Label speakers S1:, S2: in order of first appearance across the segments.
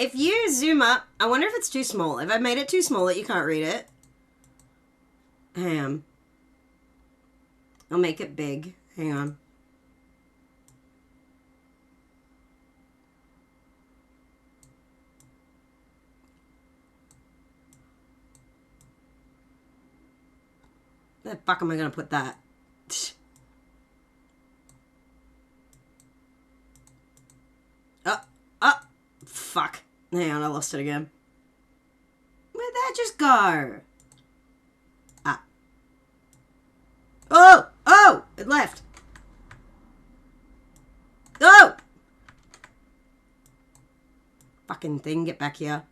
S1: If you zoom up, I wonder if it's too small. If I made it too small that you can't read it. Hang on. I'll make it big. Hang on. Where the fuck am I gonna put that? Oh, fuck. Hang on, I lost it again. Where'd that just go? Ah. Oh, it left. Oh! Fucking thing, get back here.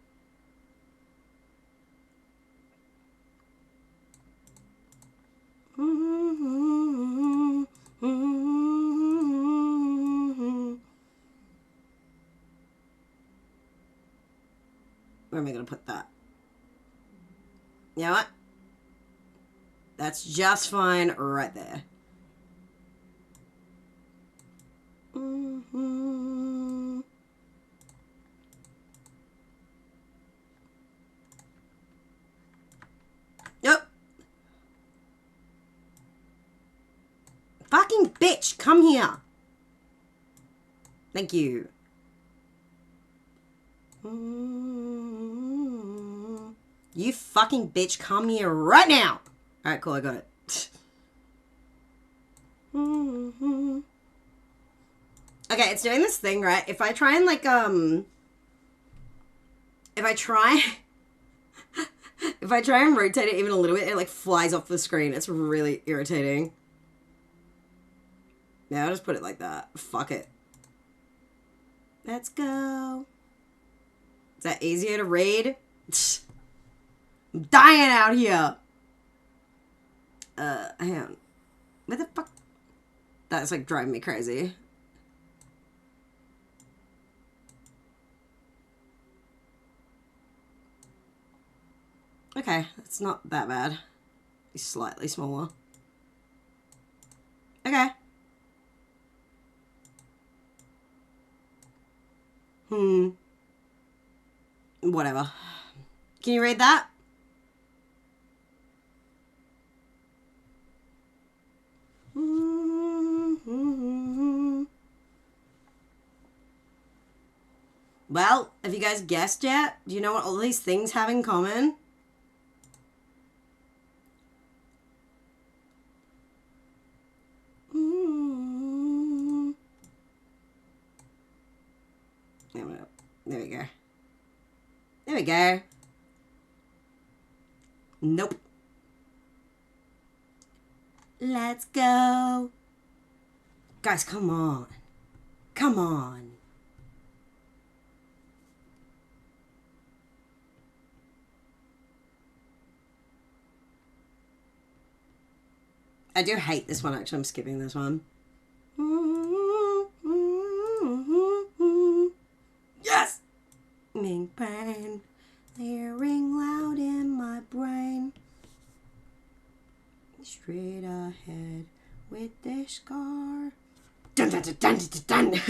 S1: Where am I going to put that? You know what? That's just fine right there. Yep. Fucking bitch, come here. Thank you. You fucking bitch, come here right now. Alright, cool, I got it. Okay, it's doing this thing, right? If I try and, like, If I try and rotate it even a little bit, it, like, flies off the screen. It's really irritating. Yeah, I'll just put it like that. Fuck it. Let's go. Is that easier to read? I'm dying out here. Hang on. Where the fuck? That's like driving me crazy. Okay, it's not that bad. It's slightly smaller. Okay. Whatever. Can you read that? Well, have you guys guessed yet? Do you know what all these things have in common? There we go. There we go. Nope. Let's go. Guys, come on. Come on. I do hate this one, actually. I'm skipping this one. Yes! Ming pain, hearing loud in my brain. Straight ahead with this scar. Dun dun dun dun dun dun.